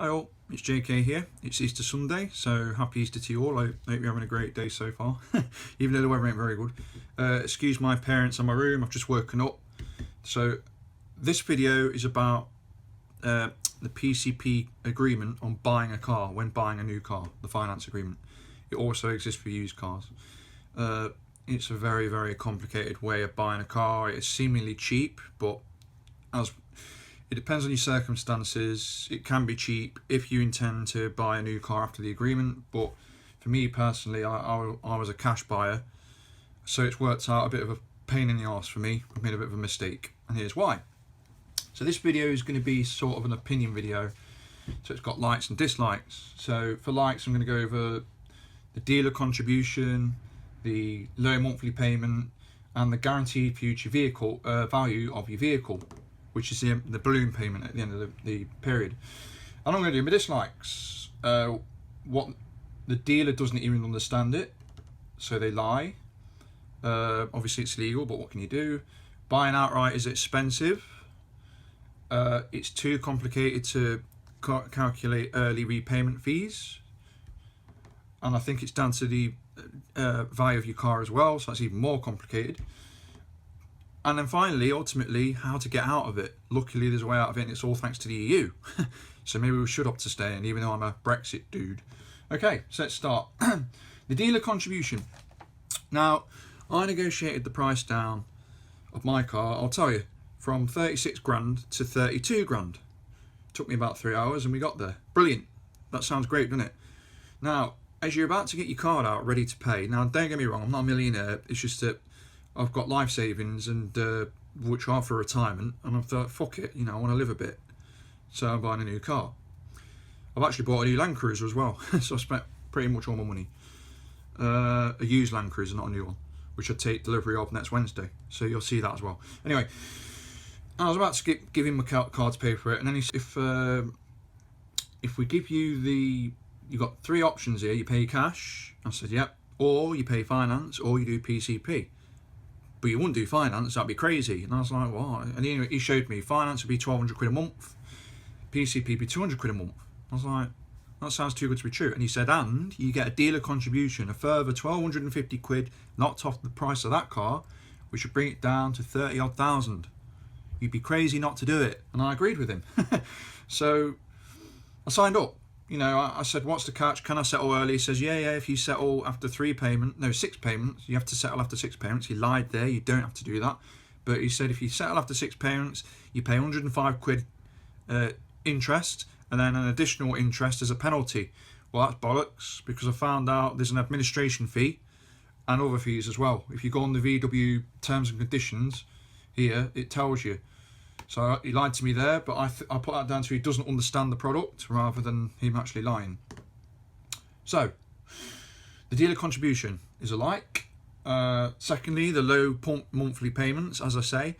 Hi all, it's JK here. It's Easter Sunday, so happy Easter to you all. I hope you're having a great day so far, even though the weather ain't very good. Excuse my parents in my room, I've just woken up. So this video is about the PCP agreement on buying a car, when buying a new car, the finance agreement. It also exists for used cars. It's a very, very complicated way of buying a car. It's seemingly cheap, but it depends on your circumstances. It can be cheap if you intend to buy a new car after the agreement, but for me personally, I was a cash buyer, so it's worked out a bit of a pain in the arse for me. I've made a bit of a mistake, and here's why. So this video is going to be sort of an opinion video, so it's got likes and dislikes. So for likes, I'm going to go over the dealer contribution, the low monthly payment, and the guaranteed future vehicle value of your vehicle, which is the balloon payment at the end of the period. And I'm going to do my dislikes. What the dealer doesn't even understand it, so they lie. Obviously it's legal, but what can you do? Buying outright is expensive. It's too complicated to calculate early repayment fees, and I think it's down to the value of your car as well, so that's even more complicated. And then finally, ultimately, how to get out of it. Luckily, there's a way out of it, and it's all thanks to the EU. So maybe we should opt to stay in, even though I'm a Brexit dude. Okay, so let's start. The dealer contribution. Now, I negotiated the price down of my car, I'll tell you, from 36 grand to 32 grand. Took me about 3 hours, and we got there. Brilliant. That sounds great, doesn't it? Now, as you're about to get your card out, ready to pay. Now, don't get me wrong, I'm not a millionaire. It's just that I've got life savings, and which are for retirement, and I thought, fuck it, I want to live a bit, so I'm buying a new car. I've actually bought a new Land Cruiser as well, so I spent pretty much all my money. A used Land Cruiser, not a new one, which I take delivery of next Wednesday, so you'll see that as well. Anyway, I was about to give him my card to pay for it, and then he said, if we give you you've got 3 options here. You pay cash. I said, yep, or you pay finance, or you do PCP. But you wouldn't do finance, that'd be crazy. And I was like, what? And he showed me finance would be 1,200 quid a month, PCP would be 200 quid a month. I was like, that sounds too good to be true. And he said, and you get a dealer contribution, a further 1,250 quid knocked off the price of that car, which would bring it down to 30-odd thousand. You'd be crazy not to do it. And I agreed with him. So I signed up. I said, what's the catch? Can I settle early? He says, yeah, if you settle after 6 payments, you have to settle after 6 payments. He lied there, you don't have to do that. But he said, if you settle after 6 payments, you pay 105 quid interest, and then an additional interest as a penalty. Well, that's bollocks, because I found out there's an administration fee and other fees as well. If you go on the VW terms and conditions here, it tells you. So he lied to me there, but I put that down to he doesn't understand the product rather than him actually lying. So, the dealer contribution is a like. Secondly, the low monthly payments, as I say.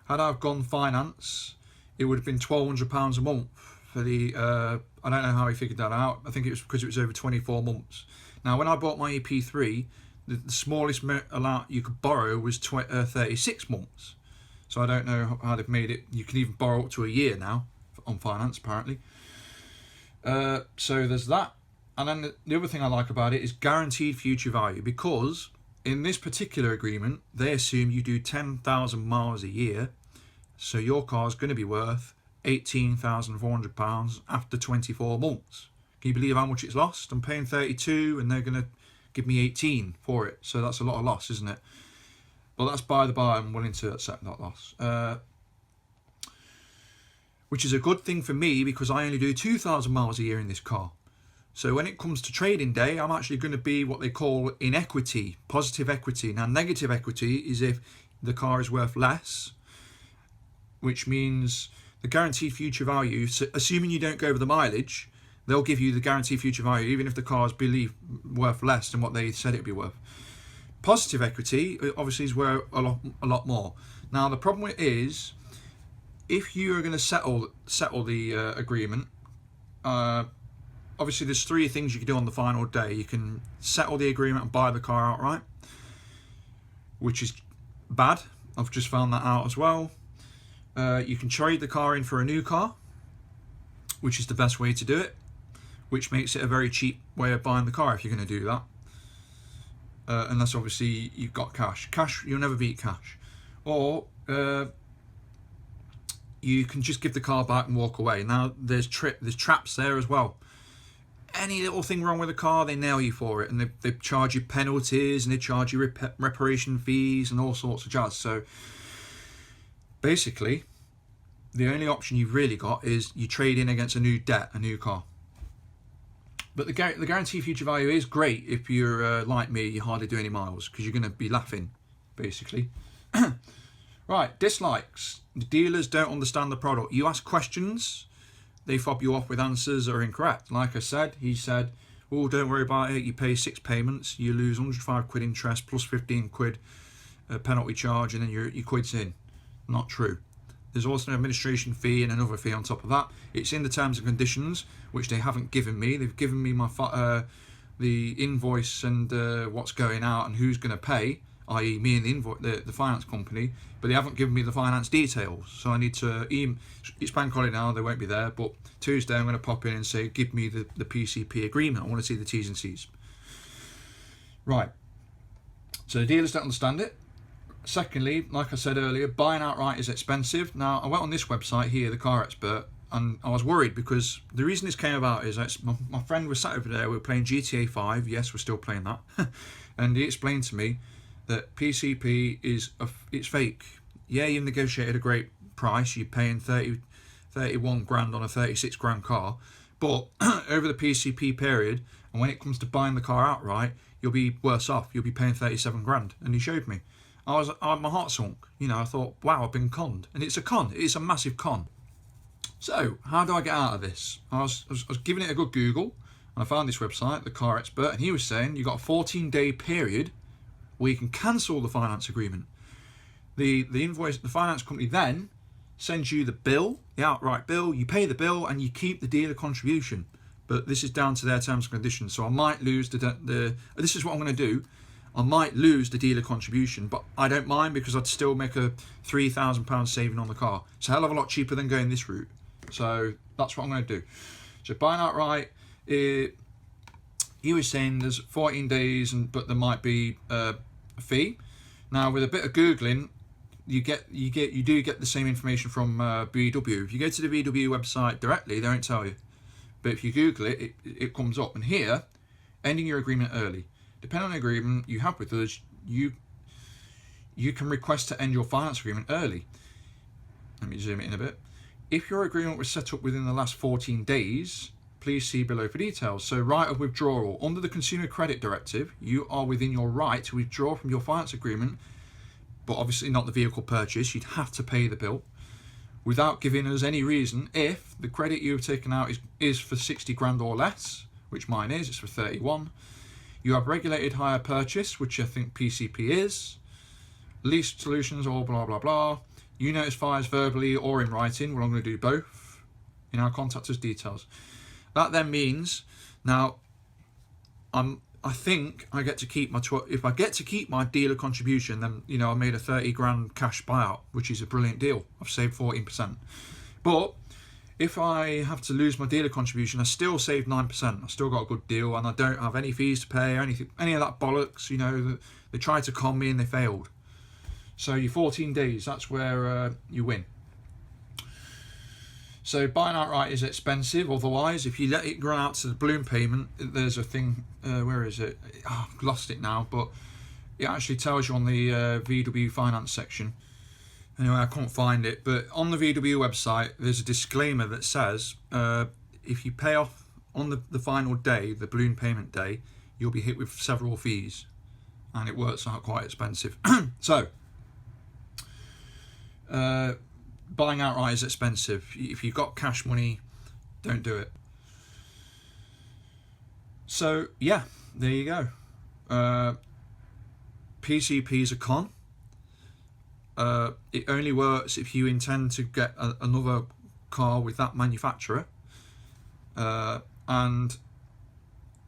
Had I gone finance, it would have been £1,200 a month for the, I don't know how he figured that out. I think it was because it was over 24 months. Now, when I bought my EP3, the smallest amount you could borrow was 36 months. So I don't know how they've made it. You can even borrow up to a year now on finance, apparently. So there's that. And then the other thing I like about it is guaranteed future value, because in this particular agreement, they assume you do 10,000 miles a year. So your car is going to be worth £18,400 after 24 months. Can you believe how much it's lost? I'm paying 32 and they're going to give me 18 for it. So that's a lot of loss, isn't it? Well, that's by the by, I'm willing to accept that loss. Which is a good thing for me, because I only do 2,000 miles a year in this car. So when it comes to trading day, I'm actually going to be what they call in equity, positive equity. Now, negative equity is if the car is worth less, which means the guaranteed future value, so assuming you don't go over the mileage, they'll give you the guaranteed future value, even if the car is worth less than what they said it would be worth. Positive equity obviously is worth a lot more. Now the problem is, if you are going to settle the agreement, obviously there's 3 things you can do on the final day. You can settle the agreement and buy the car outright, which is bad. I've just found that out as well. You can trade the car in for a new car, which is the best way to do it, which makes it a very cheap way of buying the car if you're going to do that. Unless obviously you've got cash. Cash, you'll never beat cash. Or you can just give the car back and walk away. Now there's traps there as well. Any little thing wrong with the car, they nail you for it, and they charge you penalties, and they charge you reparation fees and all sorts of jazz. So basically, the only option you've really got is you trade in against a new car. But the guaranteed future value is great if you're like me, you hardly do any miles, because you're going to be laughing, basically. Right, dislikes. The dealers don't understand the product. You ask questions, they fob you off with answers that are incorrect. Like I said, he said, oh, don't worry about it, you pay 6 payments, you lose 105 quid interest plus 15 quid penalty charge, and then your quid's in. Not true. There's also an administration fee and another fee on top of that. It's in the terms and conditions, which they haven't given me. They've given me my the invoice and what's going out and who's going to pay, i.e. me and the finance company, but they haven't given me the finance details. So I need to it's bank holiday now, they won't be there, but Tuesday I'm going to pop in and say, give me the PCP agreement. I want to see the T's and C's. Right. So the dealers don't understand it. Secondly, like I said earlier, buying outright is expensive. Now, I went on this website here, the Car Expert, and I was worried because the reason this came about is my friend was sat over there, we were playing GTA 5, yes, we're still playing that, and he explained to me that PCP it's fake. Yeah, you've negotiated a great price, you're paying 31 grand on a 36 grand car, but over the PCP period, and when it comes to buying the car outright, you'll be worse off, you'll be paying 37 grand, and he showed me. My heart sunk. I thought, wow, I've been conned. And it's a con. It's a massive con. So, how do I get out of this? I was giving it a good Google, and I found this website, the Car Expert, and he was saying you've got a 14-day period where you can cancel the finance agreement. The invoice, the finance company then sends you the bill, the outright bill, you pay the bill, and you keep the dealer contribution. But this is down to their terms and conditions, so I might lose this is what I'm going to do. I might lose the dealer contribution, but I don't mind because I'd still make a £3,000 saving on the car. It's a hell of a lot cheaper than going this route. So that's what I'm going to do. So buying outright, he was saying there's 14 days, but there might be a fee. Now with a bit of Googling, you do get the same information from VW. If you go to the VW website directly, they won't tell you. But if you Google it, it comes up. And here, ending your agreement early. Depending on the agreement you have with us, you can request to end your finance agreement early. Let me zoom it in a bit. If your agreement was set up within the last 14 days, please see below for details. So right of withdrawal. Under the Consumer Credit Directive, you are within your right to withdraw from your finance agreement, but obviously not the vehicle purchase. You'd have to pay the bill without giving us any reason if the credit you've taken out is for 60 grand or less, which mine is, it's for 31. You have regulated hire purchase, which I think PCP is. Lease solutions or blah, blah, blah. You notify us verbally or in writing. Well, I'm going to do both. Contact us details. That then means, now, I think I get to keep if I get to keep my dealer contribution, then, I made a 30 grand cash buyout, which is a brilliant deal. I've saved 14%. But if I have to lose my dealer contribution, I still saved 9%. I still got a good deal, and I don't have any fees to pay or anything, any of that bollocks. They tried to con me and they failed. So your 14 days, that's where you win. So buying outright is expensive. Otherwise, if you let it run out to the balloon payment, there's a thing. Where is it? Oh, I've lost it now, but it actually tells you on the VW finance section. Anyway, I couldn't find it, but on the VW website, there's a disclaimer that says if you pay off on the final day, the balloon payment day, you'll be hit with several fees, and it works out quite expensive. So, buying outright is expensive. If you've got cash money, don't do it. So, yeah, there you go. PCP is a con. It only works if you intend to get another car with that manufacturer, and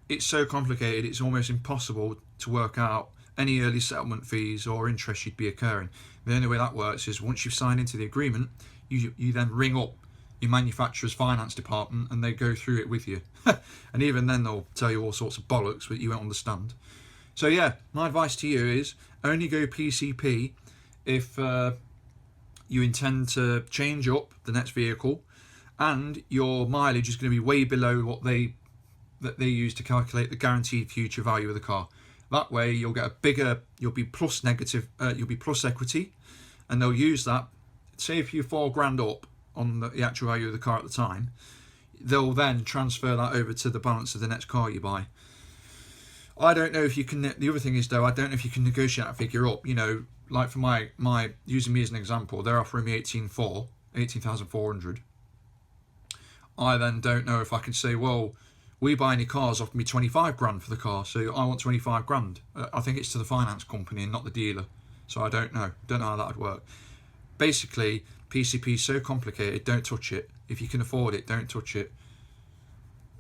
it's so complicated it's almost impossible to work out any early settlement fees or interest should be occurring. The only way that works is once you've signed into the agreement, you then ring up your manufacturer's finance department and they go through it with you. And even then they'll tell you all sorts of bollocks that you won't understand. So yeah, my advice to you is only go PCP if you intend to change up the next vehicle and your mileage is going to be way below what they use to calculate the guaranteed future value of the car. That way you'll get a bigger, you'll be plus equity, and they'll use that. Say if you're $4,000 up on the actual value of the car at the time, they'll then transfer that over to the balance of the next car you buy. I don't know if you can. The other thing is though, I don't know if you can negotiate that figure up. You know, like for my using me as an example, they're offering me 18,400. I then don't know if I can say, well, We Buy Any Cars offered me 25 grand for the car, so I want 25 grand. I think it's to the finance company and not the dealer, so I don't know how that would work. Basically, PCP is so complicated, don't touch it. If you can afford it, don't touch it.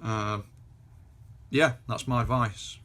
Yeah, that's my advice.